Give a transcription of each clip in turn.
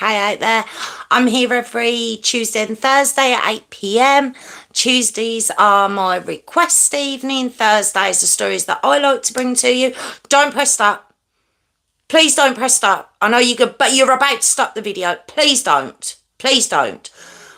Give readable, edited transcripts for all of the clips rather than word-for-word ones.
Hi out there. I'm here every Tuesday and Thursday at 8 p.m. Tuesdays are my request evening. Thursdays are stories that I like to bring to you. Don't press stop. Please don't press stop. I know you could, but you're about to stop the video. Please don't. Please don't.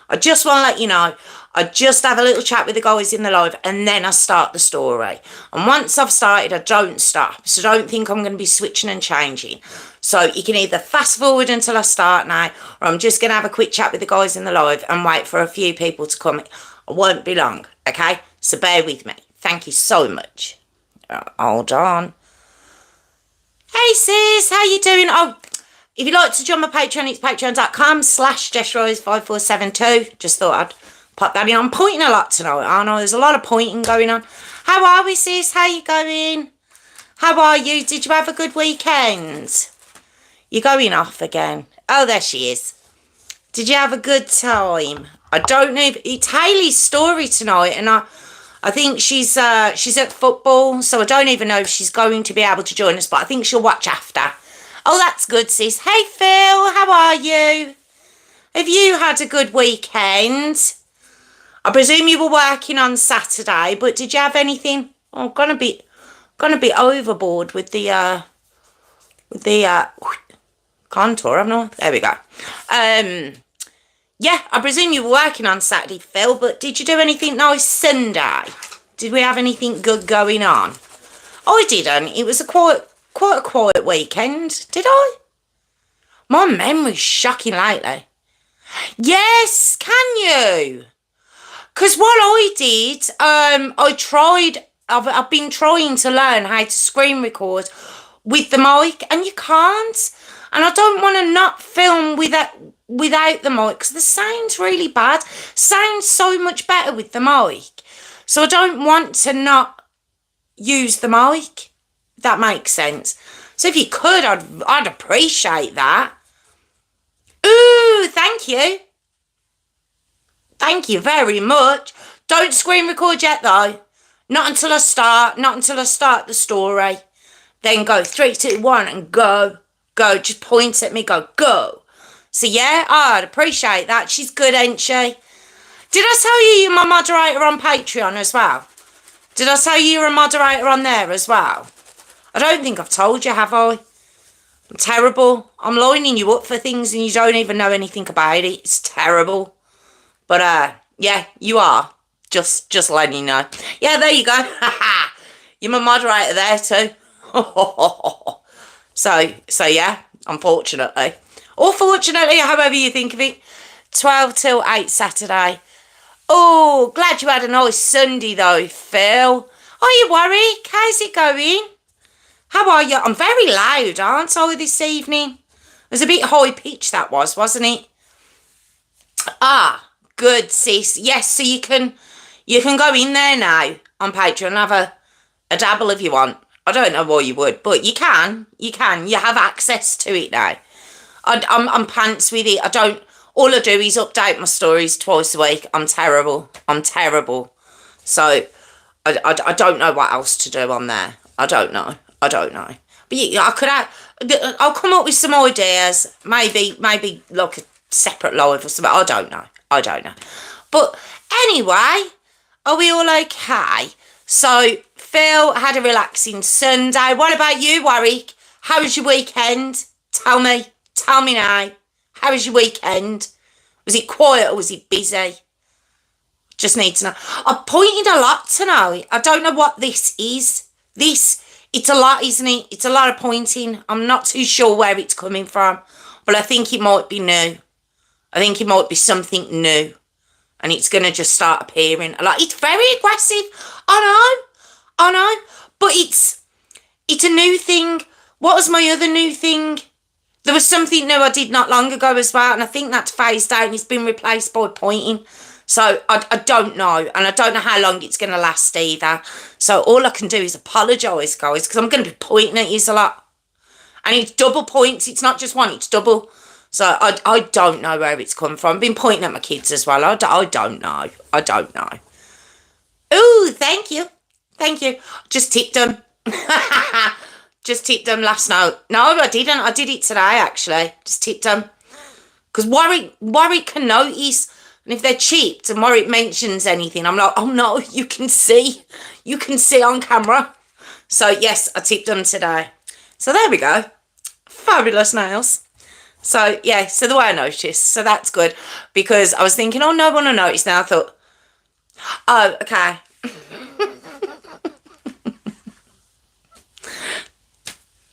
I just want to let you know, I just have a little chat with the guys in the live and then I start the story. And once I've started, I don't stop. So don't think I'm going to be switching and changing. So you can either fast forward until I start now, or I'm just going to have a quick chat with the guys in the live and wait for a few people to come. I won't be long, okay? So bear with me. Thank you so much. Hold on. Hey sis, how you doing? Oh, if you'd like to join my Patreon, it's patreon.com/JessRose5472. Just thought I'd pop that in. I'm pointing a lot tonight, aren't I? There's a lot of pointing going on. How are we, sis? How you going? How are you? Did you have a good weekend? You're going off again. Oh, there she is. Did you have a good time? I don't know if it's Hayley's story tonight, and I think she's at football, so I don't even know if she's going to be able to join us, but I think she'll watch after. Oh, that's good, sis. Hey, Phil, how are you? Have you had a good weekend? I presume you were working on Saturday, but did you have anything? Oh, gonna be overboard with the contour, haven't I? There we go. Yeah, I presume you were working on Saturday, Phil, but did you do anything nice Sunday? Did we have anything good going on? I didn't. It was quite a quiet weekend. Did I? My memory's shocking lately. Yes, can you? Because what I did, I've been trying to learn how to screen record with the mic, and you can't. And I don't want to not film without the mic, because the sound's really bad. Sounds so much better with the mic. So I don't want to not use the mic, if that makes sense. So if you could, I'd appreciate that. Ooh, thank you. Thank you very much. Don't screen record yet, though. Not until I start the story. Then go 3, 2, 1 and go. Go. Just point at me, go. So yeah, I'd appreciate that. She's good, ain't she? Did I tell you you're my moderator on Patreon as well? Did I tell you you're a moderator on there as well? I don't think I've told you, have I? I'm terrible. I'm lining you up for things and you don't even know anything about it. It's terrible. But yeah, you are. Just letting you know. Yeah, there you go. You're my moderator there too. So yeah, unfortunately. Or fortunately, however you think of it. 12 till 8 Saturday. Oh, glad you had a nice Sunday though, Phil. Are you worried? How's it going? How are you? I'm very loud, aren't I, this evening? It was a bit high pitched, that was, wasn't it? Ah, good, sis. Yes, so you can go in there now on Patreon and have a dabble if you want. I don't know why you would, but you can. You have access to it now. I'm pants with it. All I do is update my stories twice a week. I'm terrible. So I don't know what else to do on there. I don't know. But yeah, I'll come up with some ideas. Maybe like a separate live or something. I don't know. But anyway, are we all okay? So Phil had a relaxing Sunday. What about you, Warwick? How was your weekend? Tell me now. How was your weekend? Was it quiet or was it busy? Just need to know. I pointed a lot tonight. I don't know what this is. It's a lot, isn't it? It's a lot of pointing. I'm not too sure where it's coming from, but I think it might be new. I think it might be something new, and it's going to just start appearing. Like, it's very aggressive. I know, but it's a new thing. What was my other new thing? There was something new I did not long ago as well, and I think that's phased out and it's been replaced by pointing. So I don't know, and I don't know how long it's going to last either. So all I can do is apologise, guys, because I'm going to be pointing at you a lot. And it's double points. It's not just one, it's double. So I don't know where it's come from. I've been pointing at my kids as well. I don't know. Ooh, thank you. Just tipped them. Just tipped them last night. No, I didn't. I did it today, actually. Just tipped them. Because Warwick can notice. And if they're chipped and Warwick mentions anything, I'm like, oh no, you can see. You can see on camera. So yes, I tipped them today. So there we go. Fabulous nails. So yeah, so the way I noticed. So that's good. Because I was thinking, oh, no one will notice now. I thought, oh, okay.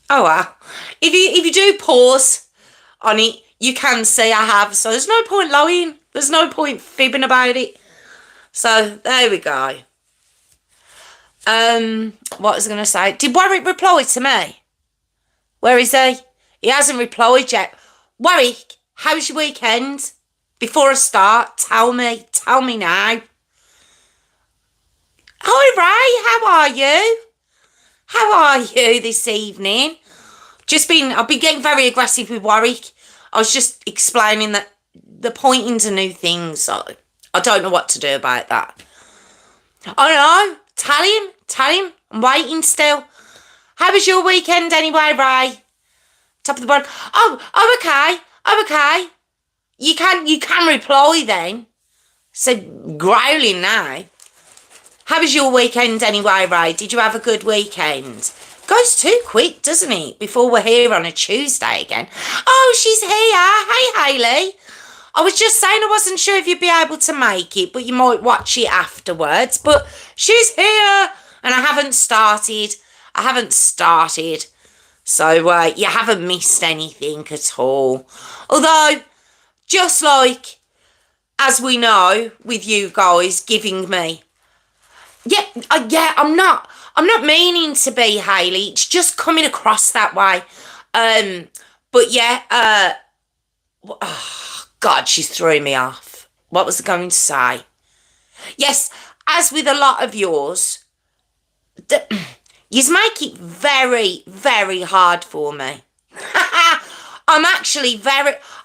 Oh wow. If you do pause on it, you can see I have. So there's no point lying. There's no point fibbing about it. So there we go. What was I going to say? Did Warwick reply to me? Where is he? He hasn't replied yet. Warwick, how's your weekend? Before I start, tell me. Tell me now. Hi, Ray. How are you? How are you this evening? I've been getting very aggressive with Warwick. I was just explaining that the pointing to new things. So I don't know what to do about that. I don't know. Tell him. I'm waiting still. How was your weekend anyway, Ray? Top of the board. Oh, okay. Oh, okay. You can reply then. So growling now. How was your weekend anyway, Ray? Did you have a good weekend? Goes too quick, doesn't it? Before we're here on a Tuesday again. Oh, she's here. Hey, Hayley. I was just saying I wasn't sure if you'd be able to make it, but you might watch it afterwards. But she's here, and I haven't started. So you haven't missed anything at all. Although, just like, as we know, with you guys giving me... Yeah, I'm not meaning to be, Hayley. It's just coming across that way. But yeah, oh, God, she's throwing me off. What was I going to say? Yes, as with a lot of yours, you make it very, very hard for me. I'm actually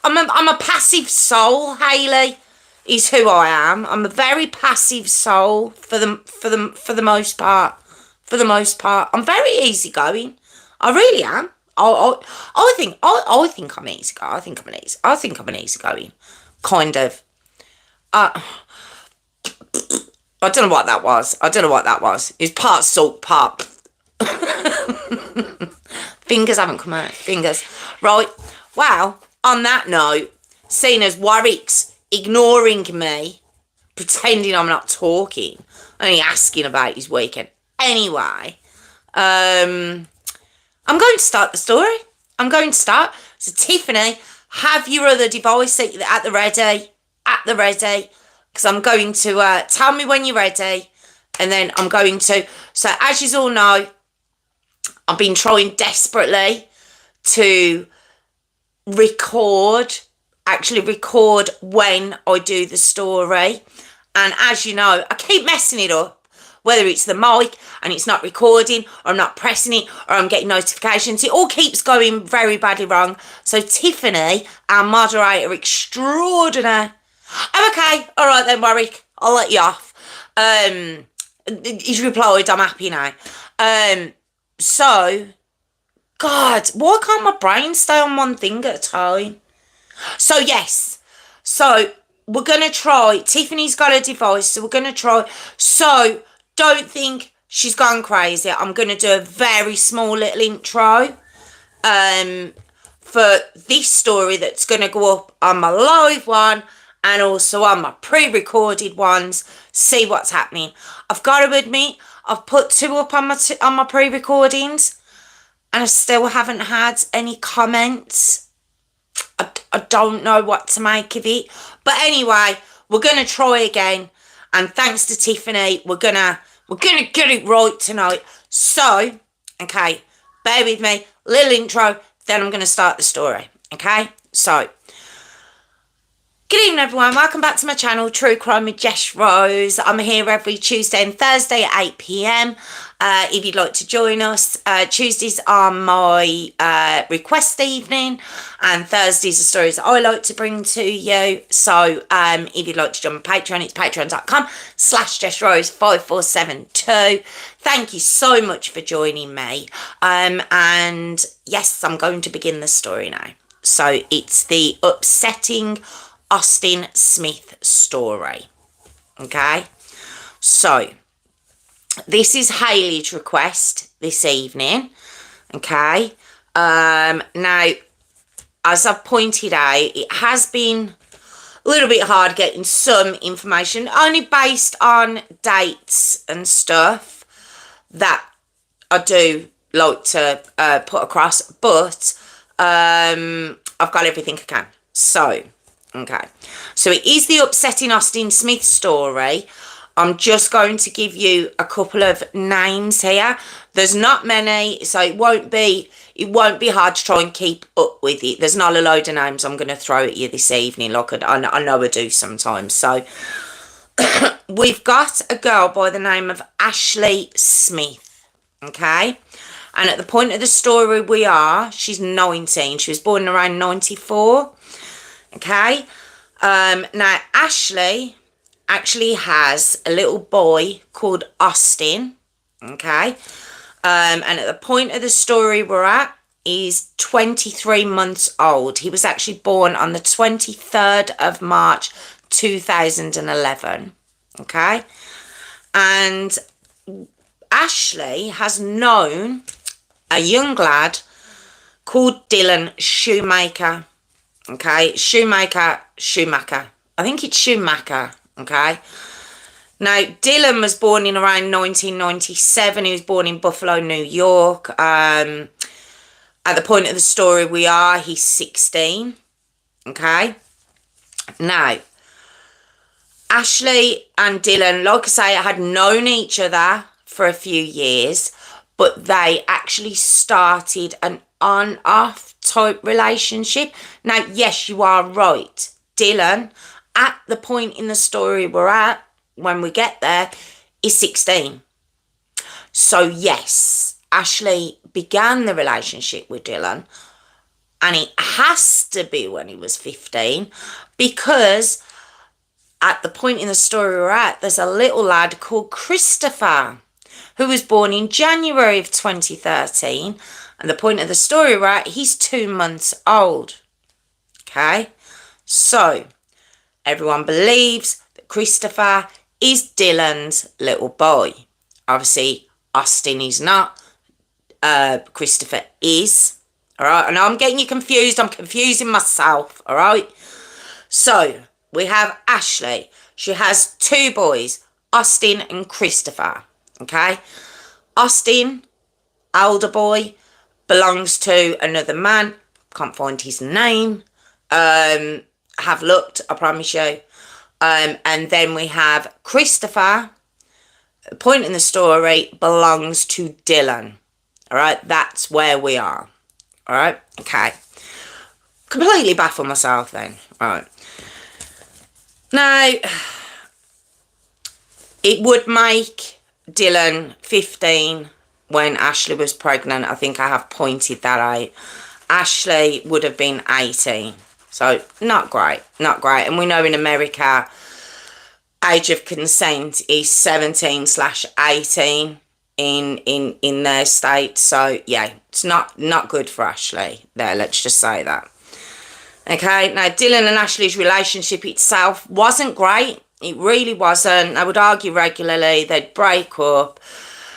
I'm a passive soul, Hayley, is who I am. I'm a very passive soul for the most part. For the most part, I'm very easygoing. I really am. I think I'm easygoing. I think I'm an easygoing kind of. I don't know what that was. It's part salt, part. Fingers haven't come out. Fingers. Right. Well, on that note, seeing as Warwick's ignoring me, pretending I'm not talking, only asking about his weekend. Anyway, I'm going to start the story. So Tiffany, have your other device at the ready. Because I'm going to tell me when you're ready. And then I'm going to... So as you all know, I've been trying desperately to record when I do the story. And as you know, I keep messing it up. Whether it's the mic and it's not recording, or I'm not pressing it, or I'm getting notifications. It all keeps going very badly wrong. So Tiffany, our moderator extraordinaire. Oh, okay. All right then, Warwick. I'll let you off. He's replied, I'm happy now. So, God, why can't my brain stay on one thing at a time? So, yes. So, we're going to try. Tiffany's got a device, so we're going to try. So, don't think she's gone crazy. I'm going to do a very small little intro for this story that's going to go up on my live one and also on my pre-recorded ones. See what's happening. I've got to admit, I've put 2 up on my pre-recordings and I still haven't had any comments. I don't know what to make of it. But anyway, we're going to try again. And thanks to Tiffany, we're gonna get it right tonight. So, okay, bear with me. Little intro, then I'm going to start the story. Okay? So, good evening, everyone. Welcome back to my channel, True Crime with Jess Rose. I'm here every Tuesday and Thursday at 8 p.m. If you'd like to join us, Tuesdays are my request evening, and Thursdays are stories that I like to bring to you. So if you'd like to join my Patreon, it's patreon.com/JessRose5472. Thank you so much for joining me. And yes, I'm going to begin the story now. So it's the upsetting Austin Smith story. Okay, so this is Hayley's request this evening. Okay, now, as I've pointed out, it has been a little bit hard getting some information, only based on dates and stuff that I do like to put across, but I've got everything I can. So, okay. So it is the upsetting Austin Smith story. I'm just going to give you a couple of names here. There's not many, so it won't be hard to try and keep up with it. There's not a load of names I'm going to throw at you this evening, like I know I do sometimes. So we've got a girl by the name of Ashley Smith, okay? And at the point of the story she's 19. She was born around 94, okay? Now, Ashley actually has a little boy called Austin, okay? And at the point of the story we're at, he's 23 months old. He was actually born on the 23rd of March 2011, okay? And Ashley has known a young lad called Dylan Shoemaker, okay? Schumacher. I think it's Schumacher, okay? Now, Dylan was born in around 1997. He was born in Buffalo, New York. At the point of the story he's 16, okay? Now, Ashley and Dylan, like I say, had known each other for a few years, but they actually started an on-off type relationship. Now, yes, you are right. Dylan, at the point in the story we're at, when we get there, is 16. So, yes, Ashley began the relationship with Dylan, and it has to be when he was 15, because at the point in the story we're at, there's a little lad called Christopher, who was born in January of 2013. And the point of the story we're at, he's 2 months old. Okay? So, everyone believes that Christopher is Dylan's little boy. Obviously, Austin is not. Christopher is. Alright? I know I'm getting you confused. I'm confusing myself. Alright? So, we have Ashley. She has 2 boys, Austin and Christopher. Okay? Austin, older boy, belongs to another man. Can't find his name. Have looked, I promise you. And then we have Christopher. The point in the story belongs to Dylan. Alright? That's where we are. Alright? Okay. Completely baffled myself then. Alright. Now, it would make Dylan 15 when Ashley was pregnant. I think I have pointed that out. Ashley would have been 18. So, not great. Not great. And we know in America, age of consent is 17/18 in their state. So, yeah, it's not good for Ashley there. Let's just say that. Okay, now Dylan and Ashley's relationship itself wasn't great. It really wasn't. They would argue regularly. They'd break up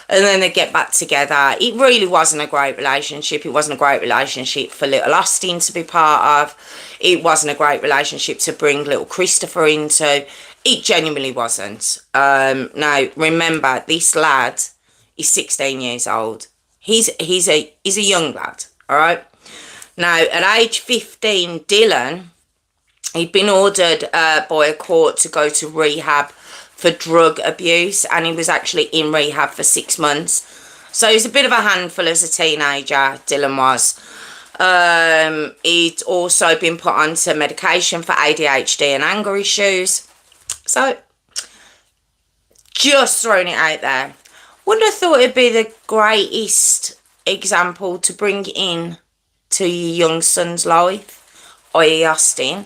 and then they'd get back together. It really wasn't a great relationship. It wasn't a great relationship for little Austin to be part of. It wasn't a great relationship to bring little Christopher into. It genuinely wasn't. Now, remember, this lad is 16 years old. He's a young lad, all right? Now, at age 15, Dylan, he'd been ordered by a court to go to rehab for drug abuse, and he was actually in rehab for 6 months. So he was a bit of a handful as a teenager, Dylan was. He'd also been put onto medication for ADHD and anger issues. So, just throwing it out there. Wouldn't have thought it'd be the greatest example to bring in to your young son's life, i.e. Austin,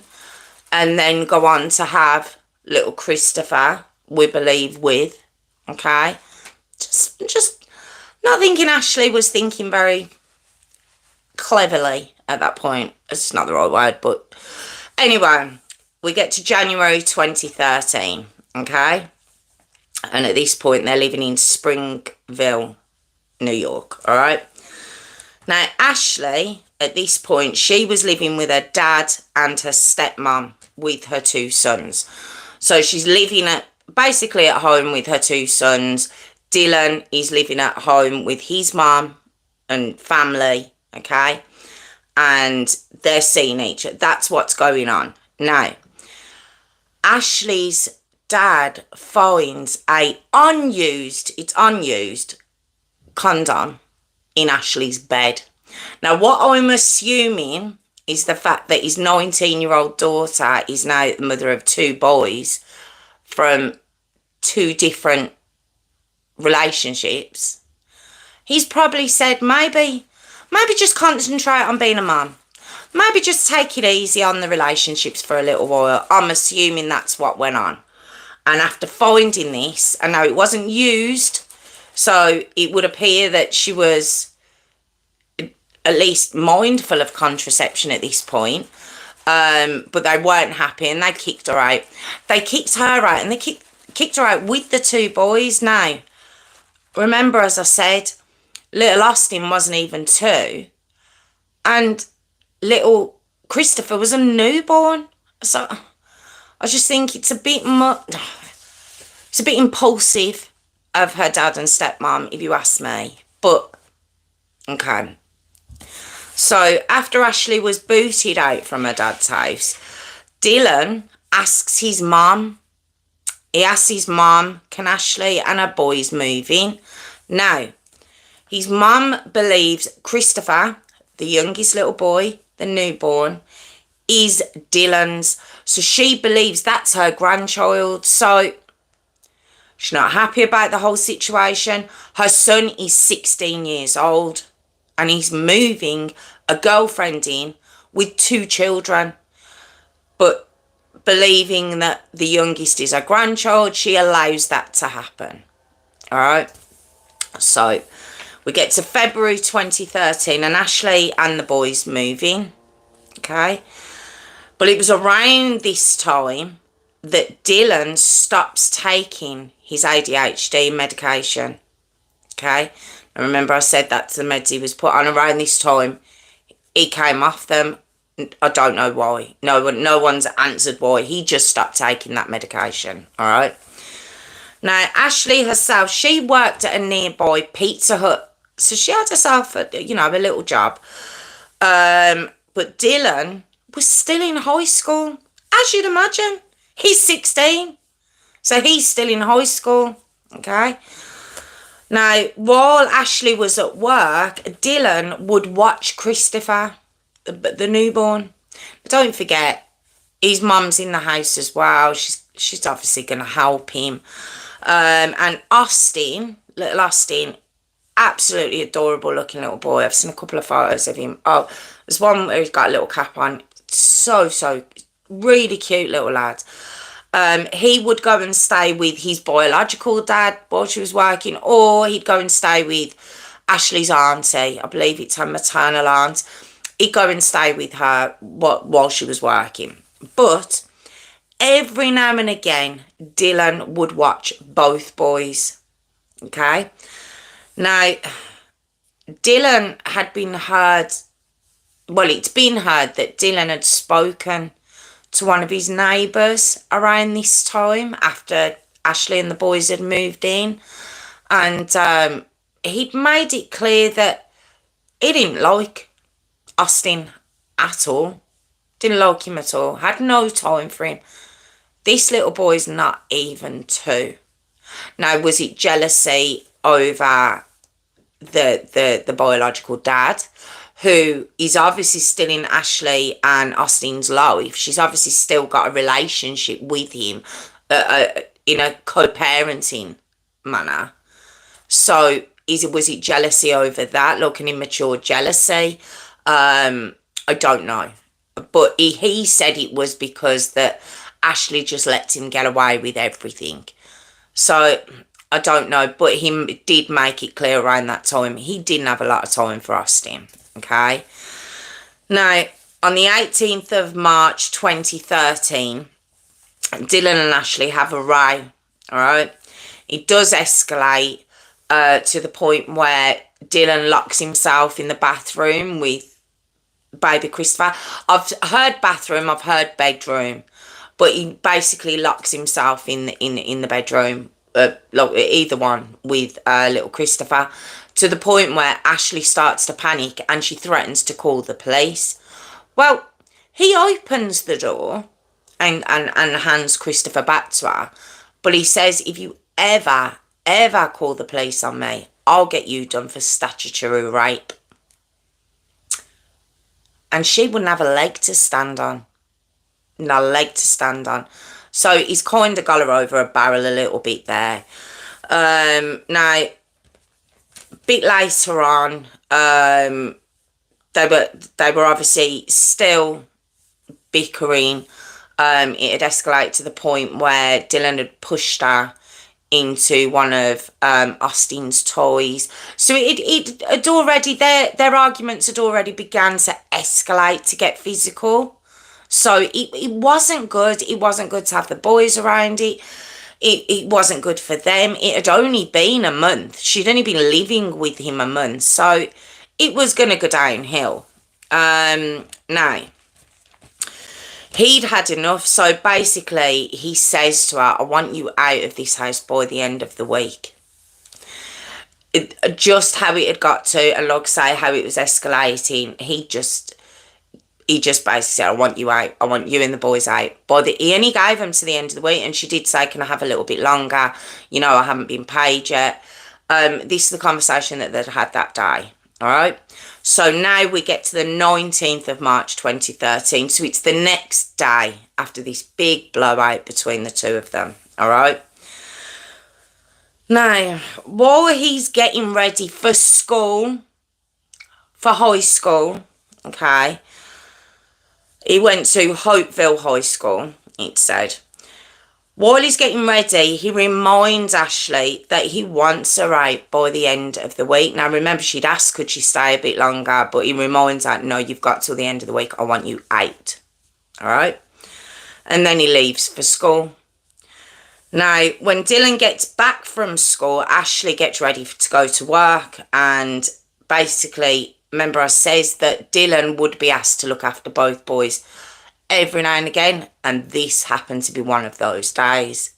and then go on to have little Christopher, we believe, with, okay? Just not thinking Ashley was thinking very cleverly at that point. It's not the right word, but anyway, we get to January 2013, okay? And at this point, they're living in Springville, New York, all right? Now, Ashley, at this point, she was living with her dad and her stepmom with her two sons. So she's living basically at home with her two sons. Dylan is living at home with his mom and family, okay? And they're seeing each other. That's what's going on. Now, Ashley's dad finds it's unused condom in Ashley's bed. Now, what I'm assuming is the fact that his 19-year-old daughter is now the mother of two boys from two different relationships. He's probably said, maybe just concentrate on being a mum. Maybe just take it easy on the relationships for a little while. I'm assuming that's what went on. And after finding this, I know it wasn't used, so it would appear that she was at least mindful of contraception at this point. But they weren't happy and they kicked her out. They kicked her out and they kicked her out with the two boys. Now, remember, as I said, little Austin wasn't even 2. And little Christopher was a newborn. So I just think it's a bit impulsive of her dad and stepmom, if you ask me. But, okay. So, after Ashley was booted out from her dad's house, Dylan asks his mum, can Ashley and her boys move in? Now, his mum believes Christopher, the youngest little boy, the newborn, is Dylan's. So she believes that's her grandchild. So she's not happy about the whole situation. Her son is 16 years old. And he's moving a girlfriend in with 2 children. But believing that the youngest is her grandchild, she allows that to happen. All right. So we get to February 2013 and Ashley and the boys move in. Okay. But it was around this time that Dylan stops taking his ADHD medication. Okay. And remember I said that's the meds he was put on around this time. He came off them. I don't know why. No one's answered why. He just stopped taking that medication. All right. Now, Ashley herself, she worked at a nearby Pizza Hut. So she had herself a little job. But Dylan was still in high school. As you'd imagine. He's 16. So he's still in high school. Okay. Now, while Ashley was at work, Dylan would watch Christopher, the newborn. But don't forget, his mum's in the house as well. She's obviously going to help him. And Austin, little Austin, absolutely adorable looking little boy. I've seen a couple of photos of him. Oh, there's one where he's got a little cap on. So really cute little lad. He would go and stay with his biological dad while she was working, or he'd go and stay with Ashley's auntie. I believe it's her maternal aunt. He'd go and stay with her while she was working. But every now and again, Dylan would watch both boys. Okay? Now, Dylan had been heard, well, it's been heard that Dylan had spoken to one of his neighbours around this time after Ashley and the boys had moved in. And he'd made it clear that he didn't like Austin at all. Didn't like him at all. Had no time for him. This little boy's not even 2. Now, was it jealousy over the biological dad, who is obviously still in Ashley and Austin's life? She's obviously still got a relationship with him in a co-parenting manner. So was it jealousy over that, like an immature jealousy? I don't know. But he said it was because that Ashley just lets him get away with everything. So I don't know, but he did make it clear around that time he didn't have a lot of time for Austin. Okay. Now, on the 18th of March 2013, Dylan and Ashley have a row, all right? It does escalate to the point where Dylan locks himself in the bathroom with baby Christopher. I've heard bathroom, I've heard bedroom, but he basically locks himself in the bedroom, either one, with little Christopher, to the point where Ashley starts to panic and she threatens to call the police. Well, he opens the door and hands Christopher back to her. But he says, if you ever call the police on me, I'll get you done for statutory rape. And she wouldn't have a leg to stand on. No leg to stand on. So he's kind of got her over a barrel a little bit there. Now, a bit later on, they were obviously still bickering. It had escalated to the point where Dylan had pushed her into one of Austin's toys. So it had already, their arguments had already began to escalate, to get physical. So it wasn't good. It wasn't good to have the boys around it. It wasn't good for them. It had only been a month. She'd only been living with him a month. So it was going to go downhill. Now, he'd had enough. So basically, he says to her, I want you out of this house by the end of the week. Just how it had got to, and like I say, how it was escalating, he just basically said, I want you out. I want you and the boys out. He only gave them to the end of the week, and she did say, can I have a little bit longer? You know, I haven't been paid yet. This is the conversation that they'd had that day. All right. So now we get to the 19th of March 2013. So it's the next day after this big blowout between the two of them. All right. Now, while he's getting ready for school, for high school, okay, he went to Hopeville High School, it said. While he's getting ready, he reminds Ashley that he wants her out by the end of the week. Now, remember, she'd asked, could she stay a bit longer? But he reminds her, no, you've got till the end of the week. I want you out. All right? And then he leaves for school. Now, when Dylan gets back from school, Ashley gets ready to go to work. And basically, remember, I says that Dylan would be asked to look after both boys every now and again, and this happened to be one of those days.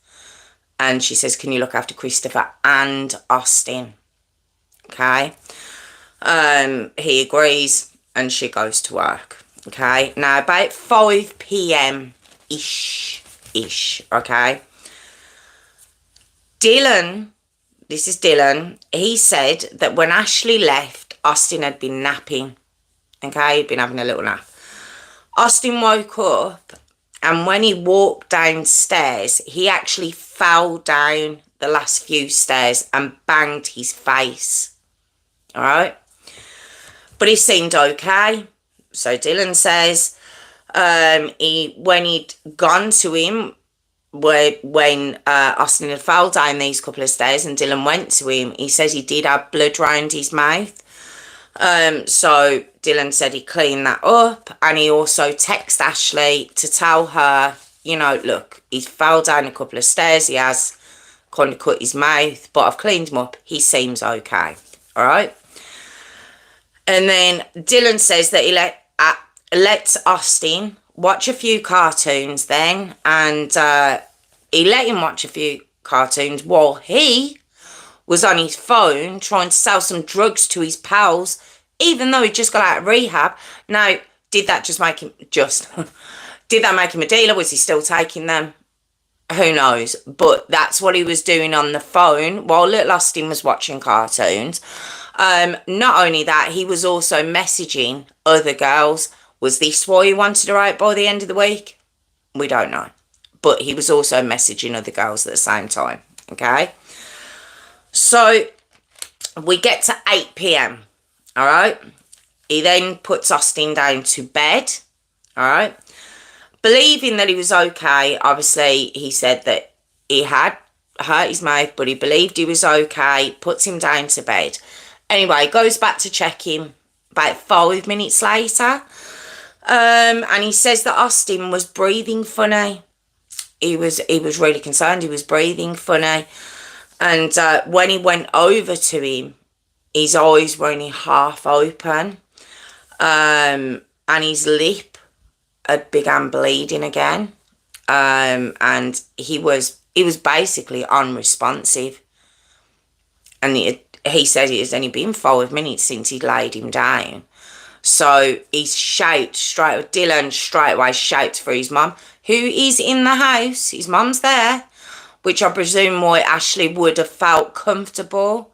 And she says, can you look after Christopher and Austin? Okay. He agrees, and she goes to work. Okay. Now, about 5 p.m. ish, okay. Dylan, this is Dylan, he said that when Ashley left, Austin had been napping. Okay, he'd been having a little nap. Austin woke up, and when he walked downstairs, he actually fell down the last few stairs and banged his face. All right? But he seemed okay. So Dylan says when he'd gone to him, when Austin had fell down these couple of stairs and Dylan went to him, he says he did have blood round his mouth. So Dylan said he cleaned that up, and he also texted Ashley to tell her, you know, look, he fell down a couple of stairs, he has kind of cut his mouth, but I've cleaned him up, he seems okay. All right. And then Dylan says that he lets Austin watch a few cartoons then, and he let him watch a few cartoons while he was on his phone trying to sell some drugs to his pals, even though he just got out of rehab. Now, did that make him a dealer? Was he still taking them? Who knows? But that's what he was doing on the phone while little Austin was watching cartoons. Not only that, he was also messaging other girls. Was this why he wanted her out by the end of the week? We don't know. But he was also messaging other girls at the same time. Okay? So, we get to 8 p.m. All right? He then puts Austin down to bed. All right? Believing that he was okay. Obviously, he said that he had hurt his mouth, but he believed he was okay. Puts him down to bed. Anyway, goes back to check him about 5 minutes later. And he says that Austin was breathing funny. He was really concerned. He was breathing funny. And when he went over to him, his eyes were only half open. And his lip had began bleeding again. And he was basically unresponsive. And he said it has only been 5 minutes since he'd laid him down. So he Dylan straight away shouts for his mum, who is in the house. His mum's there, which I presume why Ashley would have felt comfortable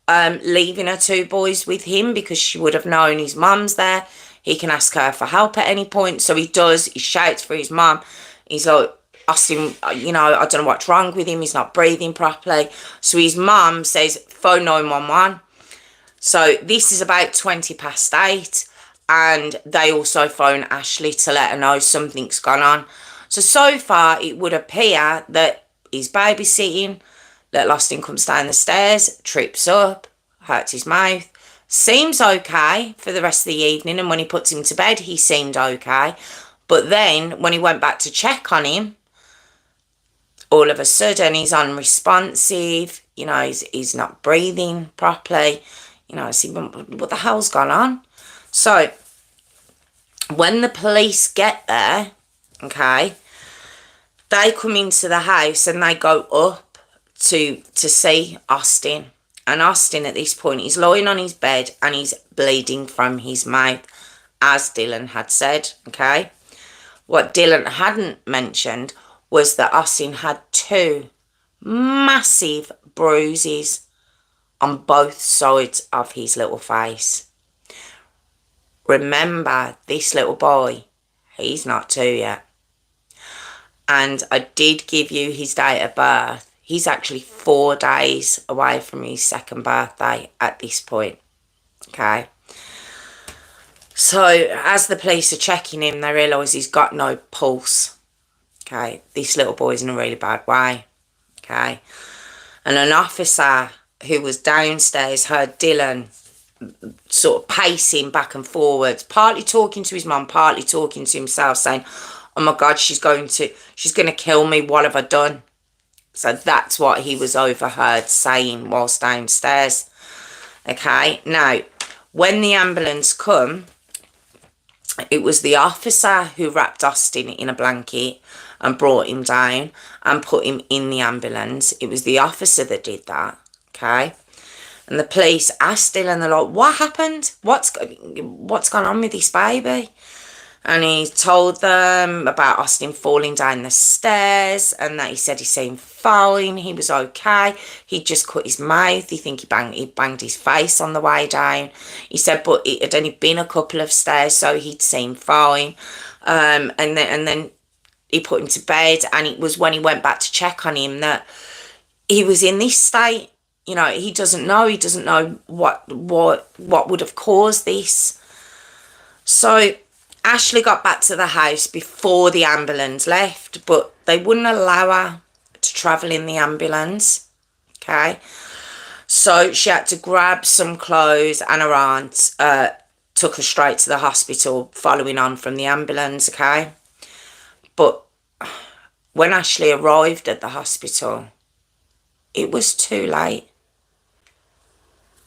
leaving her 2 boys with him, because she would have known his mum's there. He can ask her for help at any point. So he does. He shouts for his mum. He's like, asking, I don't know what's wrong with him. He's not breathing properly. So his mum says, phone 911. So this is about 8:20. And they also phone Ashley to let her know something's gone on. So far, it would appear that he's babysitting. Little Austin comes down the stairs, trips up, hurts his mouth. Seems okay for the rest of the evening, and when he puts him to bed, he seemed okay. But then, when he went back to check on him, all of a sudden, he's unresponsive. He's not breathing properly. See, what the hell's gone on? So, when the police get there, okay, they come into the house and they go up to see Austin. And Austin, at this point, he's lying on his bed and he's bleeding from his mouth, as Dylan had said, okay? What Dylan hadn't mentioned was that Austin had 2 massive bruises on both sides of his little face. Remember, this little boy, he's not 2 yet. And I did give you his date of birth. He's actually 4 days away from his 2nd birthday at this point. Okay. So, as the police are checking him, they realise he's got no pulse. Okay. This little boy's in a really bad way. Okay. And an officer who was downstairs heard Dylan sort of pacing back and forwards, partly talking to his mum, partly talking to himself, saying, oh my God, she's going to kill me. What have I done? So that's what he was overheard saying whilst downstairs. Okay. Now, when the ambulance come, it was the officer who wrapped Austin in a blanket and brought him down and put him in the ambulance. It was the officer that did that. Okay. And the police asked Dylan, they're like, what happened? What's gone on with this baby? And he told them about Austin falling down the stairs and that he said he seemed fine. He was okay. He just cut his mouth. He think he banged his face on the way down. He said, but it had only been a couple of stairs, so he'd seemed fine. And then he put him to bed, and it was when he went back to check on him that he was in this state. He doesn't know what would have caused this. So Ashley got back to the house before the ambulance left, but they wouldn't allow her to travel in the ambulance. Okay. So she had to grab some clothes, and her aunt took her straight to the hospital following on from the ambulance. Okay. But when Ashley arrived at the hospital, it was too late.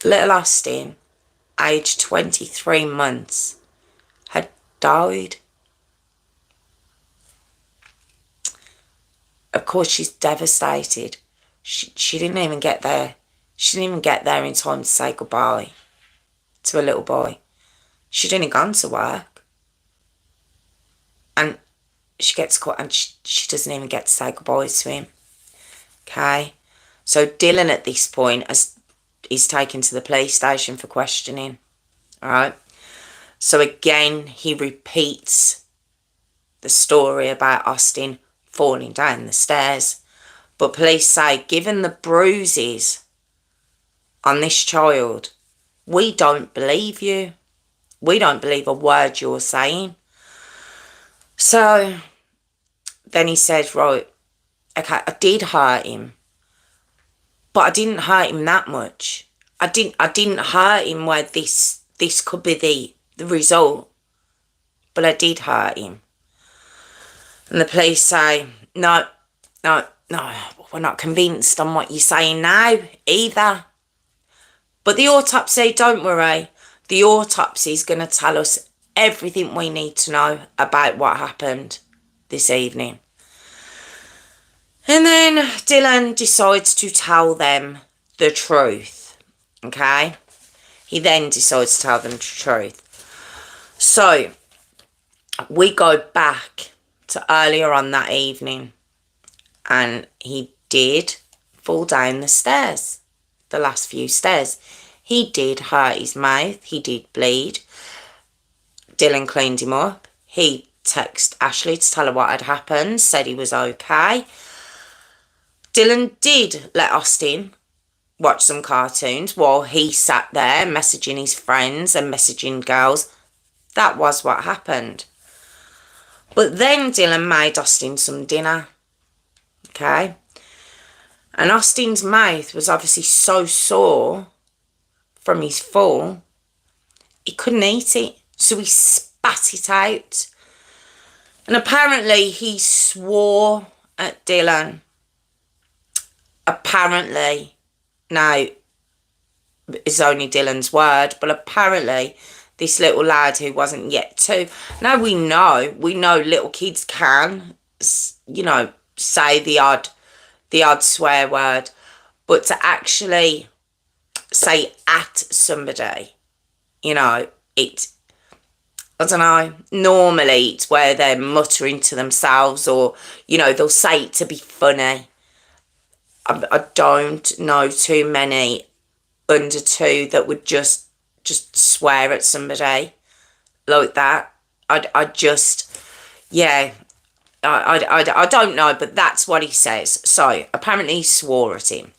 Little Austin, aged 23 months, had died. Of course, she's devastated. She didn't even get there. She didn't even get there in time to say goodbye to a little boy. She'd only gone to work. And she gets caught, and she doesn't even get to say goodbye to him. Okay? So Dylan at this point is taken to the police station for questioning. Alright? So again, he repeats the story about Austin falling down the stairs. But police say, given the bruises on this child, we don't believe you. We don't believe a word you're saying. So then he said, right, okay, I did hurt him, but I didn't hurt him that much. I didn't hurt him where this could be the result. but I did hurt him. And the police say, no, we're not convinced on what you're saying now either. But the autopsy, don't worry, the autopsy is going to tell us everything we need to know about what happened this evening. And then Dylan decides to tell them the truth, okay? He then decides to tell them the truth. So, we go back to earlier on that evening, and he did fall down the stairs, the last few stairs. He did hurt his mouth, he did bleed. Dylan cleaned him up. He texted Ashley to tell her what had happened, said he was okay. Dylan did let Austin watch some cartoons while he sat there messaging his friends and messaging girls. That was what happened. But then Dylan made Austin some dinner, okay? And Austin's mouth was obviously so sore from his fall, he couldn't eat it. So he spat it out. And apparently he swore at Dylan. Apparently, now, it's only Dylan's word, but apparently this little lad who wasn't yet 2. Now we know little kids can, you know, say the odd swear word, but to actually say at somebody, you know, I don't know, normally it's where they're muttering to themselves, or, you know, they'll say it to be funny. I don't know too many under 2 that would just swear at somebody like that. I don't know, but that's what he says. So apparently he swore at him.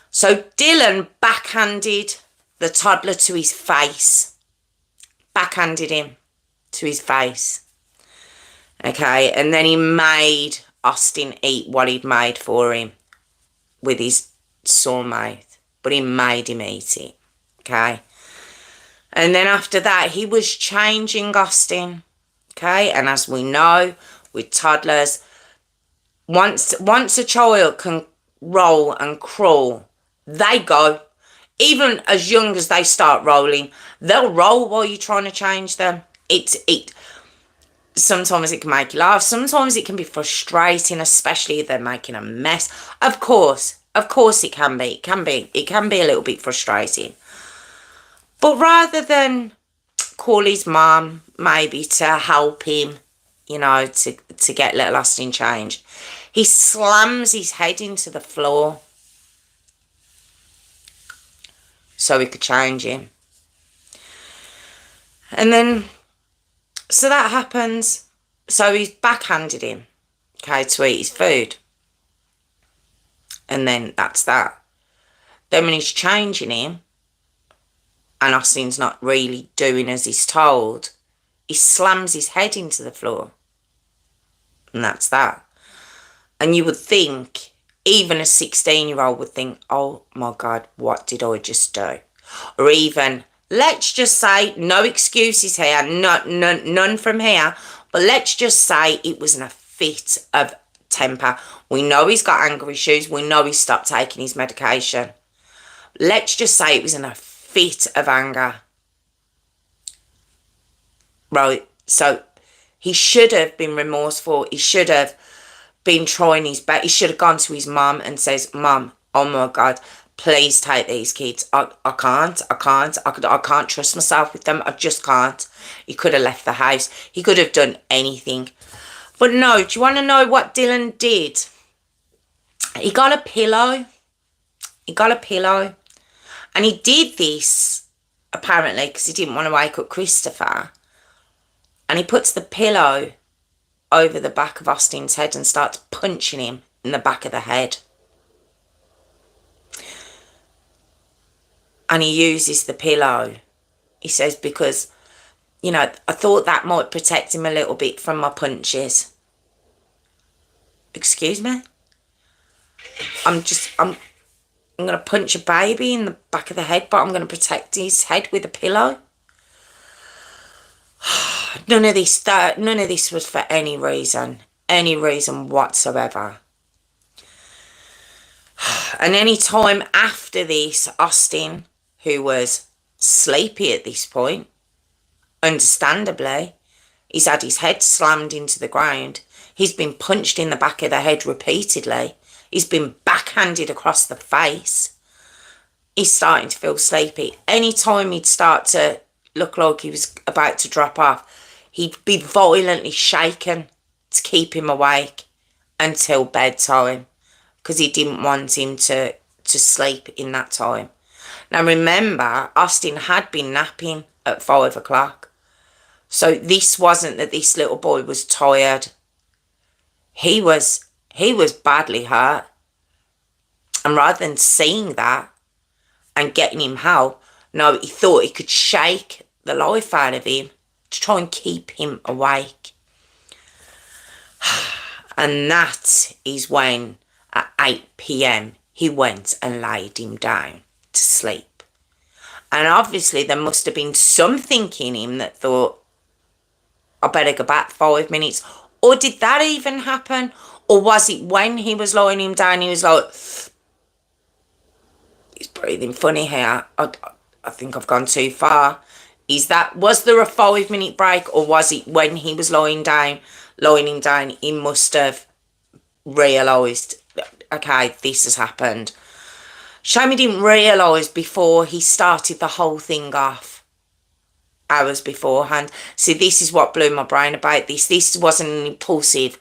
So Dylan backhanded the toddler to his face. Backhanded him to his face. Okay, and then he made Austin eat what he'd made for him with his sore mouth. But he made him eat it. Okay. And then after that, he was changing Austin. Okay, and as we know, with toddlers, once a child can roll and crawl, they go. Even as young as they start rolling, they'll roll while you're trying to change them. Sometimes it can make you laugh. Sometimes it can be frustrating, especially if they're making a mess. Of course it can be. It can be a little bit frustrating. But rather than call his mum, maybe to help him, you know, to get little Austin changed, he slams his head into the floor so he could change him. And then, so that happens. So he's backhanded him, okay, to eat his food. And then that's that. Then when he's changing him, and Austin's not really doing as he's told, he slams his head into the floor. And that's that. And you would think, even a 16-year-old would think, oh my God, what did I just do? Or even, let's just say, no excuses here, none from here, but let's just say it was in a fit of temper. We know he's got anger issues. We know he's stopped taking his medication. Let's just say it was in a fit of anger. Right, so he should have been remorseful. He should have been trying his best. He should have gone to his mum and says, Mum, oh my God, please take these kids. I can't trust myself with them. I just can't. He could have left the house. He could have done anything. But no, do you want to know what Dylan did? He got a pillow. And he did this, apparently, because he didn't want to wake up Christopher. And he puts the pillow over the back of Austin's head and starts punching him in the back of the head. And he uses the pillow, he says, because, you know, I thought that might protect him a little bit from my punches. Excuse me? I'm going to punch a baby in the back of the head, but I'm going to protect his head with a pillow. None of this was for any reason whatsoever. And any time after this, Austin, who was sleepy at this point, understandably, he's had his head slammed into the ground. He's been punched in the back of the head repeatedly. He's been backhanded across the face. He's starting to feel sleepy. Any time he'd start to look like he was about to drop off, he'd be violently shaken to keep him awake until bedtime, because he didn't want him to sleep in that time. Now remember, Austin had been napping at 5 o'clock. So this wasn't that this little boy was tired. He was badly hurt. And rather than seeing that and getting him help, no, he thought he could shake the life out of him to try and keep him awake. And that is when, at 8 p.m, he went and laid him down to sleep. And obviously there must have been something in him that thought, I better go back 5 minutes. Or did that even happen? Or was it when he was lying him down, he was like, he's breathing funny here. I think I've gone too far. Was there a 5 minute break, or was it when he was lying him down, he must have realised, okay, this has happened. Shame he didn't realise before he started the whole thing off, hours beforehand. See, this is what blew my brain about this. This wasn't an impulsive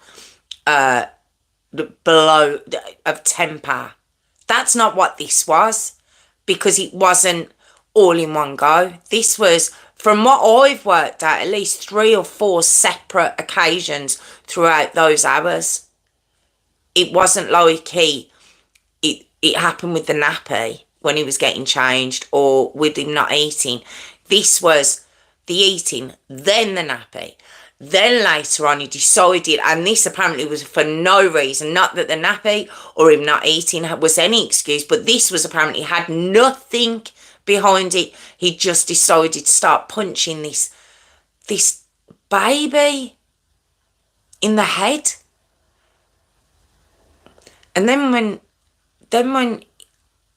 blow of temper. That's not what this was, because it wasn't all in one go. This was, from what I've worked out, at least 3 or 4 separate occasions throughout those hours. It wasn't like it happened with the nappy when he was getting changed, or with him not eating. This was the eating, then the nappy. Then later on he decided, and this apparently was for no reason, not that the nappy or him not eating was any excuse, but this was apparently had nothing behind it. He just decided to start punching this baby in the head. And then when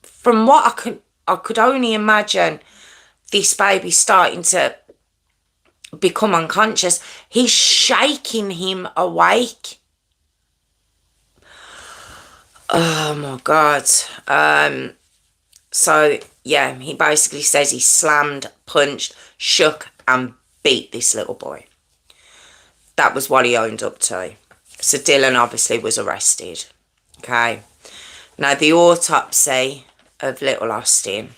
from what I could only imagine, this baby starting to become unconscious, he's shaking him awake. Oh my God. So yeah, he basically says he slammed, punched, shook and beat this little boy. That was what he owned up to. So Dylan obviously was arrested. Okay. Now the autopsy of little Austin,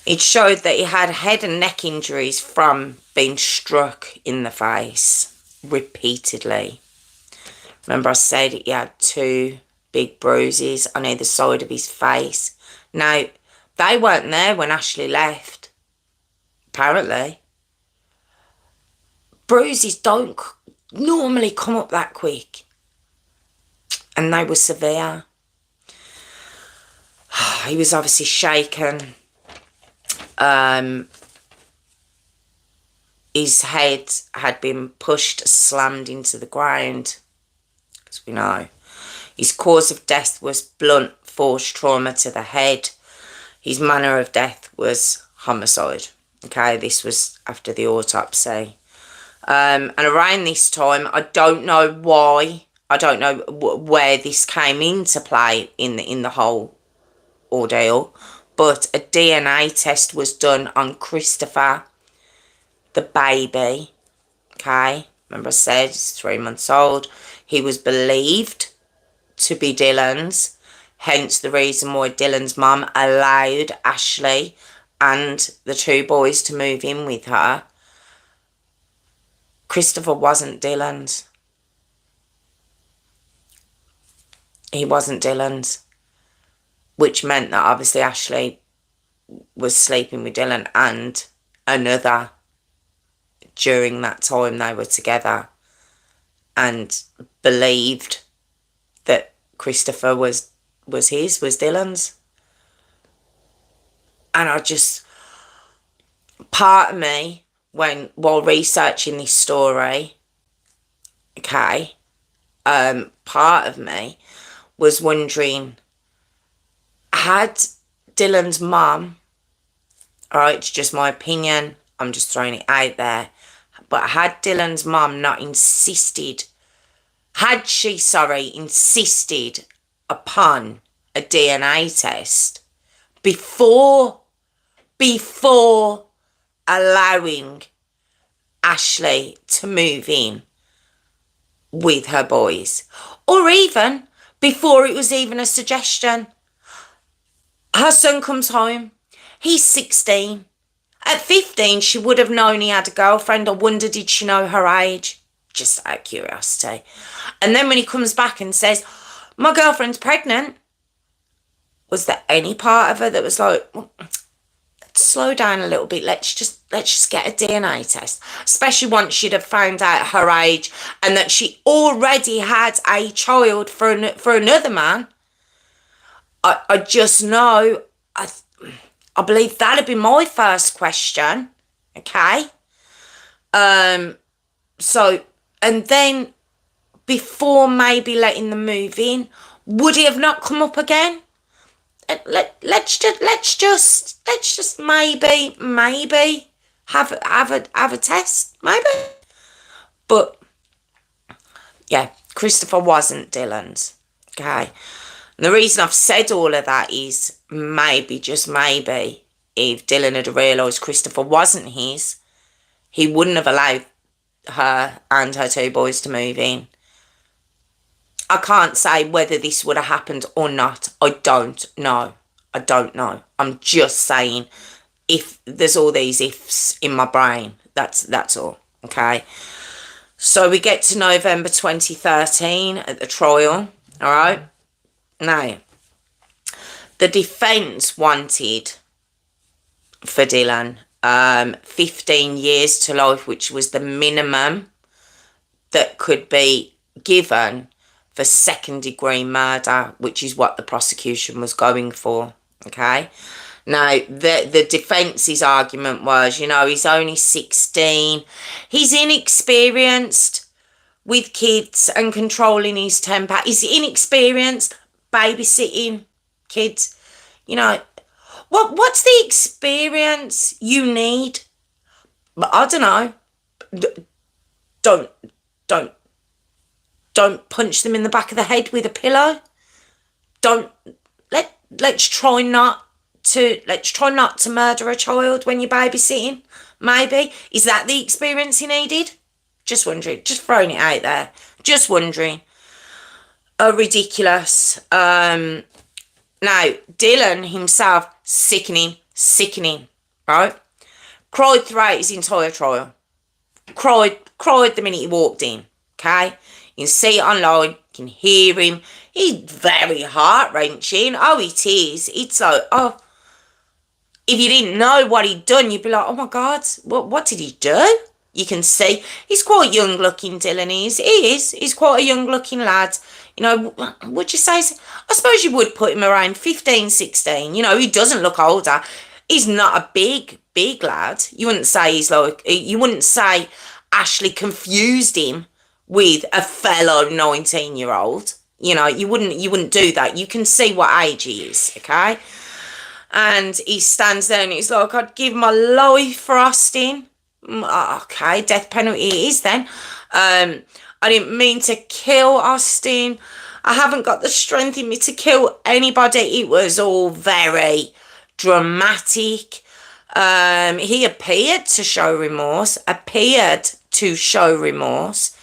it showed that he had head and neck injuries from being struck in the face repeatedly. Remember I said he had 2 big bruises on either side of his face. Now, they weren't there when Ashley left, apparently. Bruises don't normally come up that quick. And they were severe. He was obviously shaken. His head had been pushed, slammed into the ground, as we know. His cause of death was blunt force trauma to the head. His manner of death was homicide. Okay, this was after the autopsy. And around this time, I don't know why, I don't know where this came into play in the whole ordeal, but a DNA test was done on Christopher, the baby. Okay, remember I said he's 3 months old. He was believed to be Dylan's, hence the reason why Dylan's mum allowed Ashley and the 2 boys to move in with her. Christopher wasn't Dylan's. He wasn't Dylan's, which meant that obviously Ashley was sleeping with Dylan and another during that time they were together, and believed that Christopher was Dylan's. And I just, part of me while researching this story, okay, part of me was wondering, had Dylan's mum, all right, it's just my opinion, I'm just throwing it out there, but had Dylan's mum not insisted, had she, insisted upon a DNA test before allowing Ashley to move in with her boys, or even before it was even a suggestion. Her son comes home, he's 16. At 15, she would have known he had a girlfriend. I wonder, did she know her age? Just out of curiosity. And then when he comes back and says, my girlfriend's pregnant, was there any part of her that was like, well, slow down a little bit, let's just get a DNA test, especially once she'd have found out her age and that she already had a child for another man? I just know, I believe that'd be my first question, okay? So, and then before maybe letting them move in, would it have not come up again? Let's just maybe have a test, maybe. But yeah, Christopher wasn't Dylan's, okay? And the reason I've said all of that is maybe, just maybe, if Dylan had realised Christopher wasn't his, he wouldn't have allowed her and her two boys to move in. I can't say whether this would have happened or not. I don't know. I'm just saying, if there's all these ifs in my brain, that's all, okay? So we get to November 2013 at the trial, all right? Now, the defence wanted for Dylan 15 years to life, which was the minimum that could be given for second-degree murder, which is what the prosecution was going for, okay? Now, the defence's argument was, he's only 16. He's inexperienced with kids and controlling his temper. He's inexperienced babysitting kids. What's the experience you need? But I don't know. Don't punch them in the back of the head with a pillow. Let's try not to murder a child when you're babysitting. Maybe. Is that the experience he needed? Just wondering. Just throwing it out there. Just wondering. Ridiculous. Now, Dylan himself, sickening, right? Cried throughout his entire trial. Cried the minute he walked in, okay? You can see it online, you can hear him. He's very heart-wrenching. Oh, it is. It's like, oh, if you didn't know what he'd done, you'd be like, oh my God, what did he do? You can see, he's quite young looking, Dylan is. He is. He's quite a young looking lad. Would you say, I suppose you would put him around 15, 16. He doesn't look older. He's not a big lad. You wouldn't say Ashley confused him with a fellow 19-year-old. You wouldn't do that. You can see what age he is, okay? And he stands there and he's like, I'd give my life for Austin. Okay, death penalty it is then. I didn't mean to kill Austin. I haven't got the strength in me to kill anybody. It was all very dramatic. He appeared to show remorse.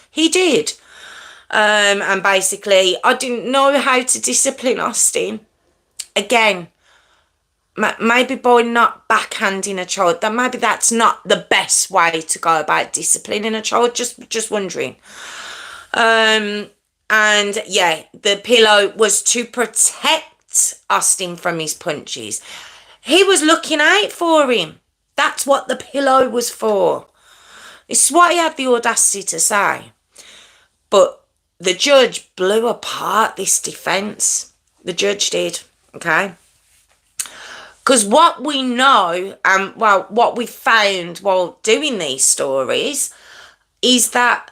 He did. And basically, I didn't know how to discipline Austin. Again, maybe by not backhanding a child, that maybe that's not the best way to go about disciplining a child. Just wondering. And yeah, the pillow was to protect Austin from his punches. He was looking out for him. That's what the pillow was for. It's what he had the audacity to say. But the judge blew apart this defence. The judge did, okay? Because what we know, well, what we found while doing these stories is that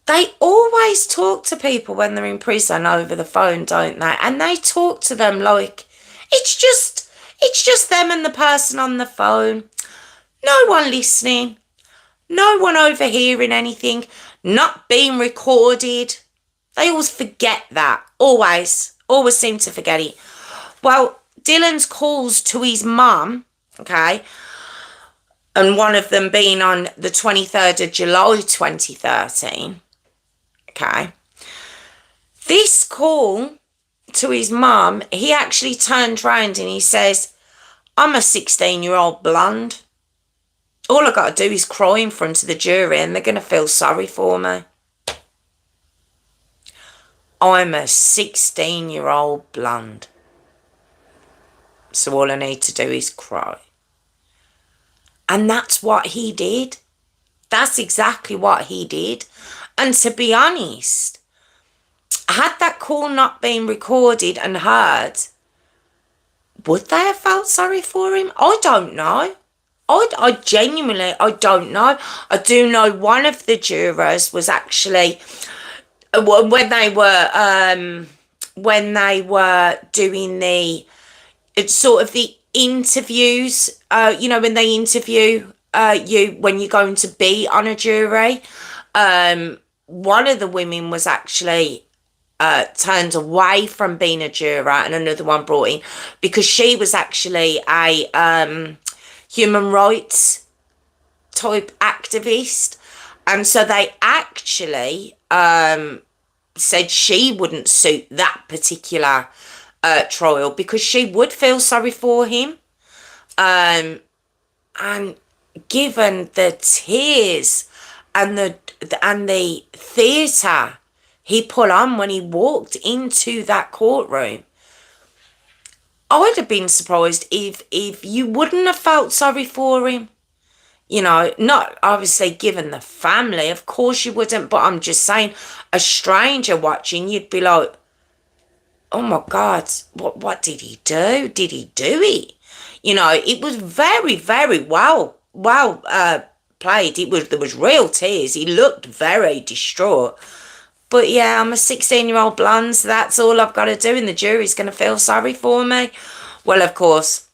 they always talk to people when they're in prison over the phone, don't they? And they talk to them like it's just them and the person on the phone. No one listening, no one overhearing anything, not being recorded. They always forget that. Always seem to forget it. Well, Dylan's calls to his mum, okay, and one of them being on the 23rd of July 2013, okay. This call to his mum, he actually turned round and he says, I'm a 16-year-old blonde. All I got to do is cry in front of the jury and they're going to feel sorry for me. I'm a 16-year-old blonde. So all I need to do is cry. And that's what he did. That's exactly what he did. And to be honest, had that call not been recorded and heard, would they have felt sorry for him? I don't know. I genuinely, I don't know. I do know one of the jurors was actually, when they were doing the, it's sort of the interviews, when they interview you when you're going to be on a jury, one of the women was actually turned away from being a juror and another one brought in because she was actually a human rights type activist, and so they actually said she wouldn't suit that particular trial because she would feel sorry for him, and given the tears and the theatre he put on when he walked into that courtroom, I would have been surprised if you wouldn't have felt sorry for him. Not obviously given the family, of course you wouldn't, but I'm just saying, a stranger watching, you'd be like, oh my God, what did he do? Did he do it? It was very, very well played. There was real tears. He looked very distraught. But yeah, I'm a 16-year-old blonde, so that's all I've got to do, and the jury's going to feel sorry for me. Well, of course,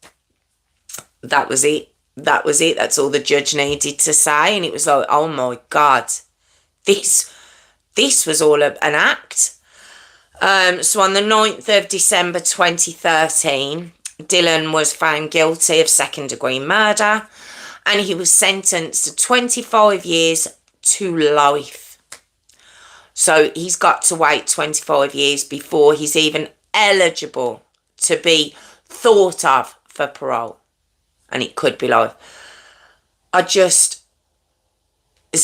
that was it. That's all the judge needed to say, and it was like, oh my God, this was all an act. So on the 9th of December 2013, Dylan was found guilty of second-degree murder, and he was sentenced to 25 years to life. So he's got to wait 25 years before he's even eligible to be thought of for parole. And it could be life. It's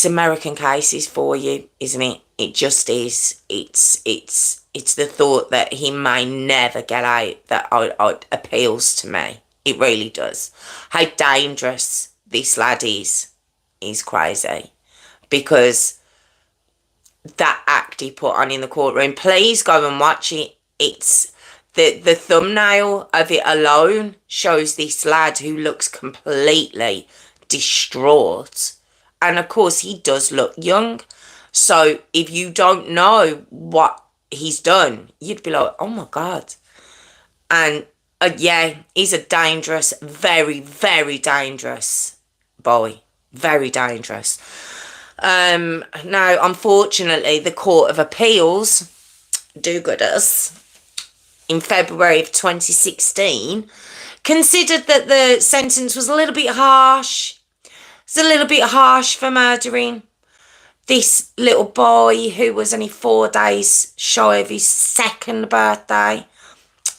American cases for you, isn't it? It just is. It's the thought that he may never get out that appeals to me. It really does. How dangerous this lad is crazy. Because that act he put on in the courtroom, please go and watch it. It's the thumbnail of it alone shows this lad who looks completely distraught, and of course he does look young, so if you don't know what he's done, you'd be like, oh my God. And yeah, he's a dangerous, very, very dangerous boy. Very dangerous. Now, unfortunately, the Court of Appeals, do-gooders, in February of 2016, considered that the sentence was a little bit harsh. It's a little bit harsh for murdering this little boy who was only 4 days shy of his second birthday.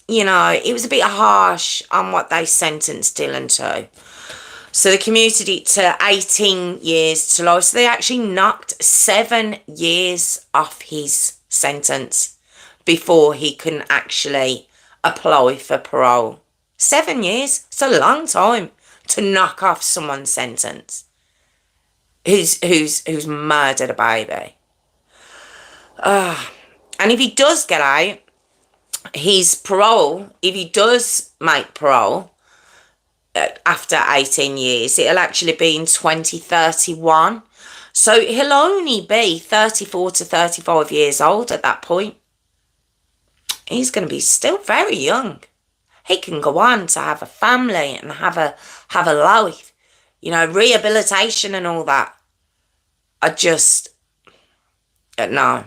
It was a bit harsh on what they sentenced Dylan to. So they commuted it to 18 years to life. So they actually knocked 7 years off his sentence before he can actually apply for parole. 7 years? It's a long time to knock off someone's sentence who's murdered a baby. And if he does get out, his parole, if he does make parole after 18 years, it'll actually be in 2031. So he'll only be 34 to 35 years old at that point. He's going to be still very young. He can go on to have a family and have a life, rehabilitation and all that. I just, no.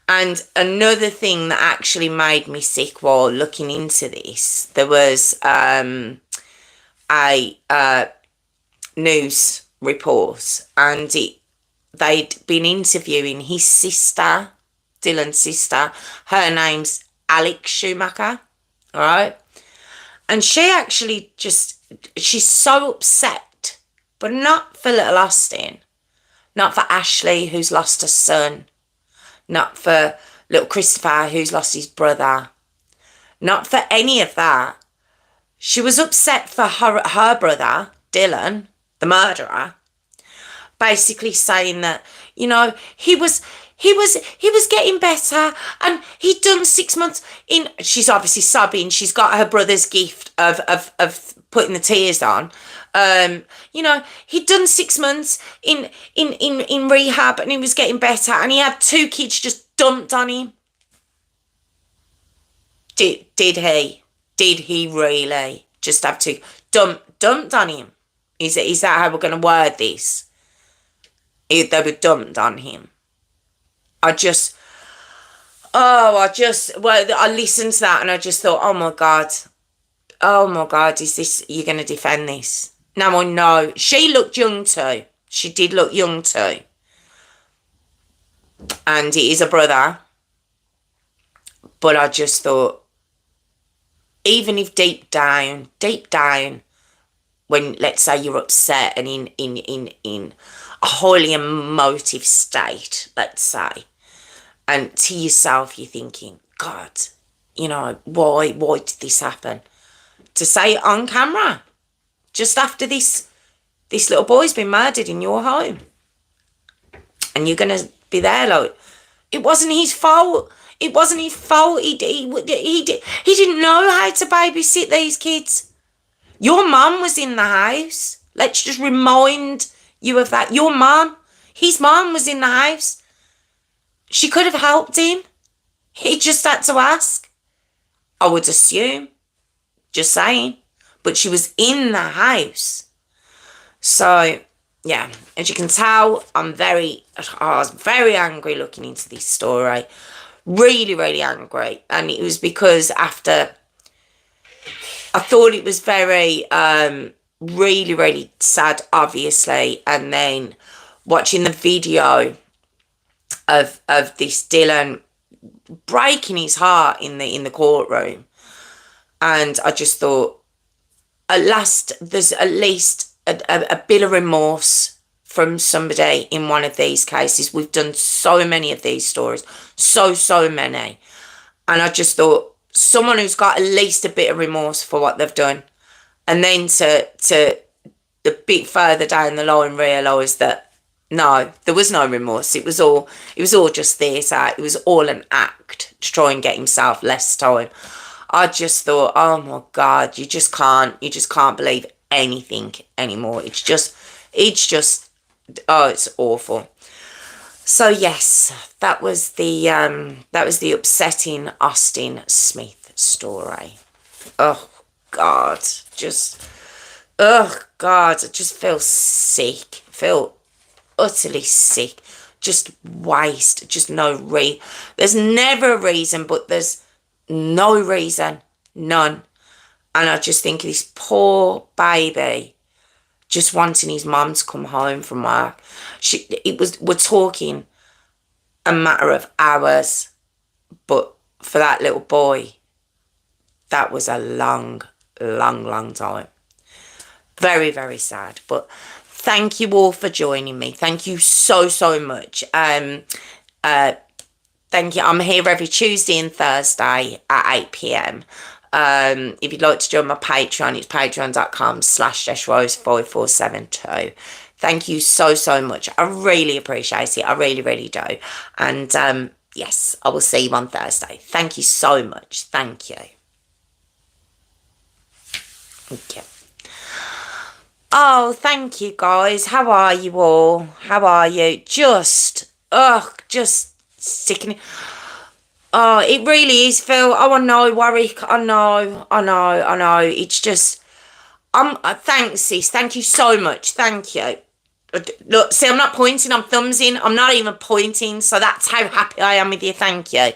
And another thing that actually made me sick while looking into this, there was a news report, and they'd been interviewing his sister, Dylan's sister. Her name's Alex Schumacher, all right? And she actually she's so upset, but not for little Austin, not for Ashley, who's lost her son, not for little Christopher, who's lost his brother, not for any of that. She was upset for her brother, Dylan, the murderer, basically saying that, he was getting better, and he'd done 6 months in. She's obviously sobbing. She's got her brother's gift of putting the tears on. He'd done 6 months in rehab, and he was getting better, and he had 2 kids just dumped on him. Did he? Did he really just have to dumped on him? Is that how we're going to word this? They were dumped on him. I listened to that and I just thought, oh my God, is this, you're going to defend this? No, I know. She looked young too. She did look young too. And it is a brother. But I just thought, even if deep down, when, let's say, you're upset and in a highly emotive state, let's say, and to yourself you're thinking, God, why did this happen? To say it on camera, just after this little boy's been murdered in your home, and you're going to be there like, it wasn't his fault. It wasn't his fault. He didn't know how to babysit these kids. Your mum was in the house. Let's just remind you of that. Your mum, his mum was in the house. She could have helped him. He just had to ask. I would assume. Just saying. But she was in the house. So, yeah. As you can tell, I was very angry looking into this story. Really, really angry. And it was because after, I thought it was very, really, really sad, obviously. And then watching the video of this Dylan breaking his heart in the courtroom. And I just thought, at last, there's at least a bit of remorse from somebody in one of these cases. We've done so many of these stories. So many. And I just thought, someone who's got at least a bit of remorse for what they've done. And then to the bit further down the line realise that, no, there was no remorse. It was all just theatre. It was all an act to try and get himself less time. I just thought, oh my God, you just can't believe anything anymore. It's just, oh, it's awful. So yes, that was the upsetting Austin Smith story. Oh God, I just feel sick. Feel utterly sick. Just waste. Just there's never a reason, but there's no reason. None. And I just think of this poor baby just wanting his mum to come home from work. We're talking a matter of hours, but for that little boy, that was a long time. Very, very sad. But thank you all for joining me. Thank you so much. Thank you. I'm here every Tuesday and Thursday at 8 p.m. If you'd like to join my Patreon, it's patreon.com/JessRose5472. Thank you so much. I really appreciate it. I really, really do. And yes, I will see you on Thursday. Thank you so much. Thank you. Okay. Oh, thank you guys. How are you all? How are you? Just sickening. Oh, it really is, Phil. Oh, I know, Warwick. I know. It's just, thanks, sis. Thank you so much. Thank you. Look, see, I'm not pointing. I'm thumbsing. I'm not even pointing. So that's how happy I am with you. Thank you.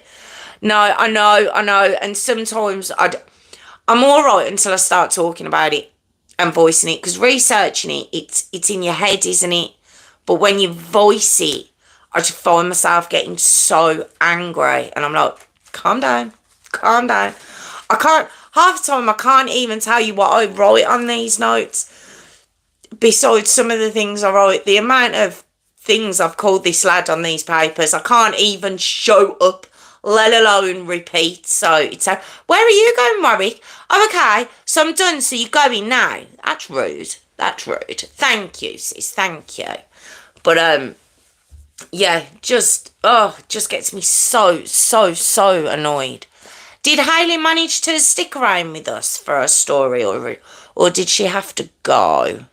No, I know. And sometimes I'm all right until I start talking about it and voicing it, because researching it's in your head, isn't it? But when you voice it, I just find myself getting so angry, and I'm like, calm down. I can't, half the time I can't even tell you what I write on these notes. Besides some of the things I write, the amount of things I've called this lad on these papers, I can't even show up, let alone repeat. So it's where are you going, Warwick? Oh, okay, so I'm done, so you're going now. That's rude. Thank you, sis, thank you. But yeah, just gets me so annoyed. Did Hayley manage to stick around with us for a story, or did she have to go?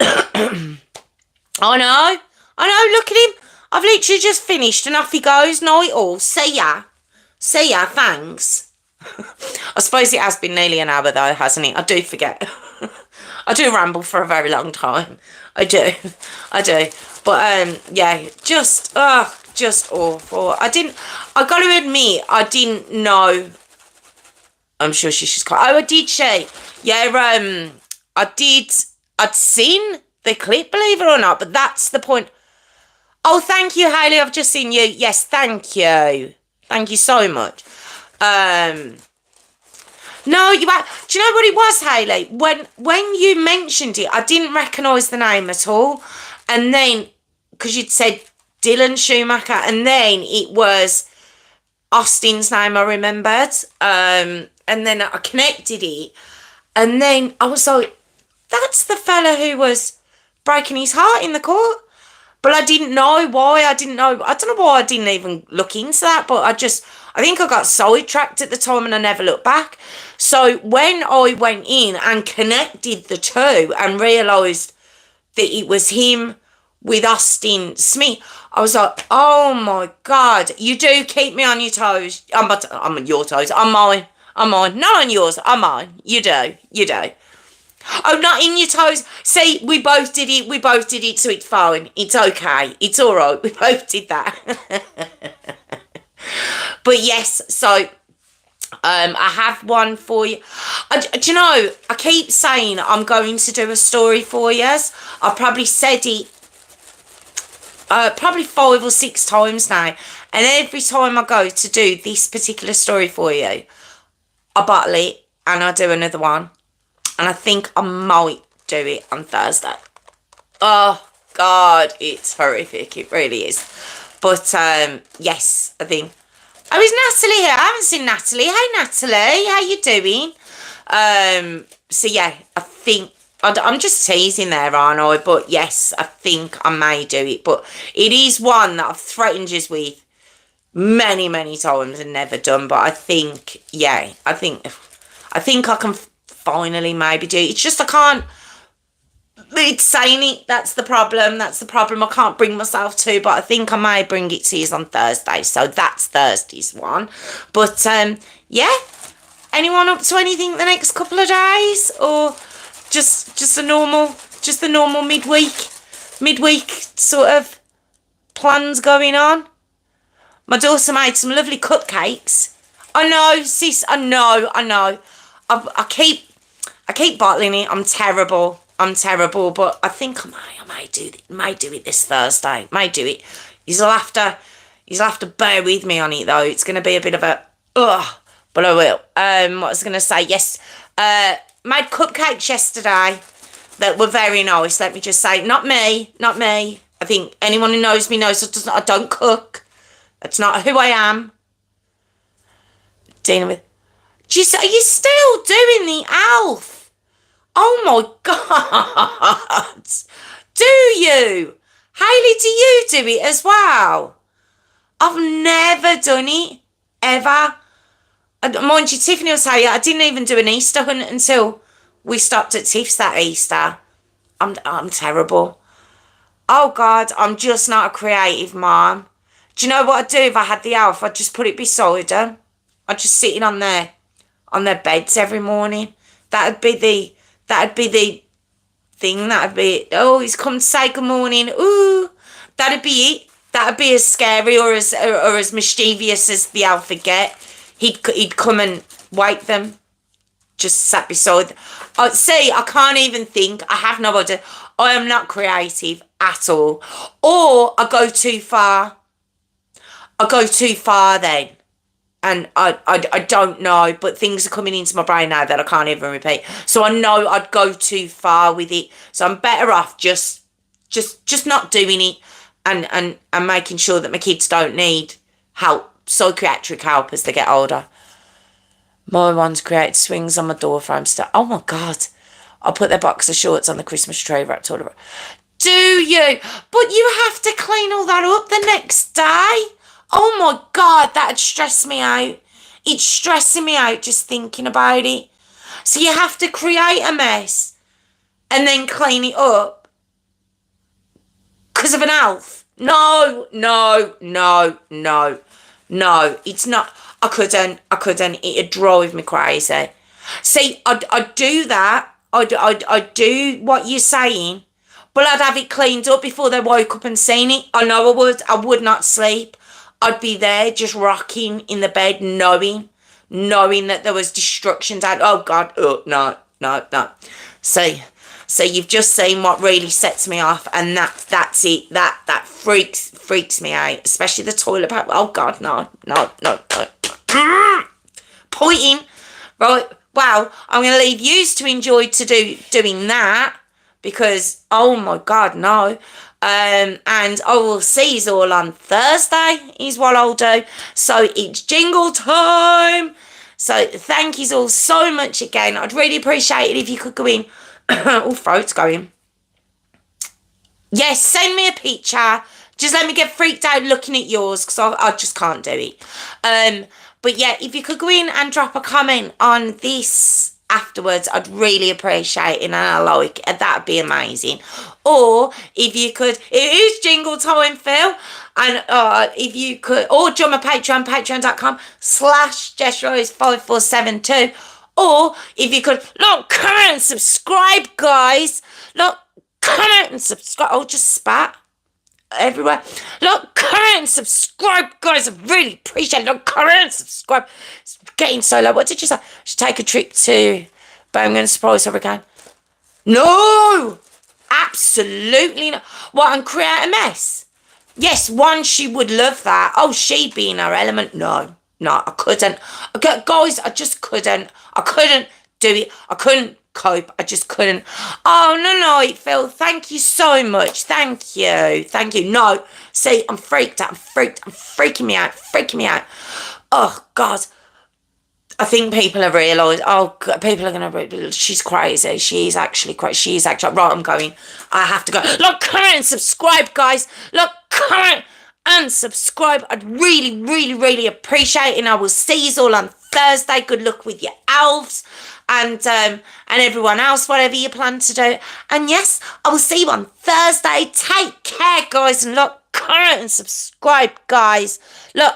I know, look at him. I've literally just finished and off he goes. Night all. See ya, thanks. I suppose it has been nearly an hour though, hasn't it? I do forget. I do ramble for a very long time. I do. But yeah, just awful. I got to admit, I didn't know. I'm sure she's called. Oh, did she? Yeah, I'd seen the clip, believe it or not, but that's the point. Oh, thank you, Hayley. I've just seen you. Yes, thank you. Thank you so much. No, do you know what it was, Hayley? When you mentioned it, I didn't recognise the name at all. And then, because you'd said Dylan Schumacher, and then it was Austin's name I remembered. And then I connected it. And then I was like, that's the fella who was breaking his heart in the court. But I didn't know why. I don't know why I didn't even look into that. But I think I got sidetracked at the time and I never looked back. So when I went in and connected the two and realised that it was him with Austin Smith, I was like, oh my God, you do keep me on your toes. I'm on your toes. I'm mine. Not on yours. I'm mine. You do. Oh, not in your toes. See, we both did it, so it's fine. It's okay. It's all right. We both did that. But yes, so I have one for you. Do you know, I keep saying I'm going to do a story for you. I've probably said it probably 5 or 6 times now. And every time I go to do this particular story for you, I bottle it and I do another one. And I think I might do it on Thursday. Oh, God, it's horrific. It really is. But, yes, I think. Oh, is Natalie here? I haven't seen Natalie. Hey, Natalie. How you doing? So, yeah, I think. I'm just teasing there, aren't I? But, yes, I think I may do it. But it is one that I've threatened you with many times and never done. But I think, yeah, I think I can finally maybe do it. It's just I can't. It's saying it. That's the problem. I can't bring myself to. But I think I may bring it to you on Thursday. So that's Thursday's one. But yeah. Anyone up to anything the next couple of days, or just the normal midweek sort of plans going on? My daughter made some lovely cupcakes. I know, sis. I know. I keep bottling it. I'm terrible. But I think I might do it this Thursday. Might do it. You'll have to bear with me on it though. It's going to be a bit of a but I will. What I was going to say, yes. Made cupcakes yesterday that were very nice. Let me just say, not me. I think anyone who knows me knows I don't cook. That's not who I am. Dealing with. Are you still doing the Alf? Oh my God. Do you? Hayley, do you do it as well? I've never done it, ever. Mind you, Tiffany will tell you, I didn't even do an Easter hunt until we stopped at Tiff's that Easter. I'm terrible. Oh God, I'm just not a creative mom. Do you know what I'd do if I had the elf? I'd just put it beside them. I'd just sitting on their beds every morning. That'd be the thing. That'd be, oh, he's come to say good morning. Ooh, that'd be it. That'd be as scary or as mischievous as the elf would get. He'd come and wake them. Just sat beside. See, I can't even think. I have no idea. I am not creative at all. Or I go too far. I go too far then. And I don't know, but things are coming into my brain now that I can't even repeat. So I know I'd go too far with it. So I'm better off just not doing it and making sure that my kids don't need help, psychiatric help as they get older. My one's created swings on my door frame stuff. Oh my God. I'll put their boxer shorts on the Christmas tree wrapped all around. Do you? But you have to clean all that up the next day. Oh my God, that'd stress me out. It's stressing me out just thinking about it. So you have to create a mess and then clean it up because of an elf. No, no, no, no, no. It's not. I couldn't. It'd drive me crazy. See, I'd do that. I'd do what you're saying, but I'd have it cleaned up before they woke up and seen it. I know I would. I would not sleep. I'd be there just rocking in the bed knowing that there was destruction down. Oh God, oh no, no, no. See, so you've just seen what really sets me off, and that's it. That freaks me out, especially the toilet paper. Oh God, no, no, no, no. Pointing. Right, well, I'm going to leave yous to enjoy doing that because, oh my God, no. And I will see you all on Thursday is what I'll do. So it's jingle time. So thank you all so much again. I'd really appreciate it if you could go in. Oh, throat's going. Yes, send me a picture. Just let me get freaked out looking at yours because I just can't do it. But yeah, if you could go in and drop a comment on this afterwards, I'd really appreciate it, and I like it. That'd be amazing. Or if you could, it is jingle time, Phil. And if you could, or join my Patreon, patreon.com/JessRose5472. Or if you could, look, comment and subscribe, guys. Look, comment and subscribe. Oh, just spat everywhere. Look, comment and subscribe, guys. I really appreciate it. Look, comment and subscribe. It's getting so low. What did you say? Should take a trip to Birmingham, surprise her again. No, absolutely not. What, and create a mess? Yes, one, she would love that. Oh, she'd be in her element. No, I couldn't. Guys, I just couldn't. I couldn't do it. I couldn't cope. I just couldn't. Oh, no, Phil. Thank you so much. Thank you. No, see, I'm freaked out. I'm freaking me out. Oh, God. I think people have realised, people are going to, she's crazy. She's actually crazy. Right, I'm going. I have to go. Look, comment and subscribe, guys. Look, comment and subscribe. I'd really, really, really appreciate it. And I will see you all on Thursday. Good luck with your elves and everyone else, whatever you plan to do. And yes, I will see you on Thursday. Take care, guys. And look, comment and subscribe, guys. Look,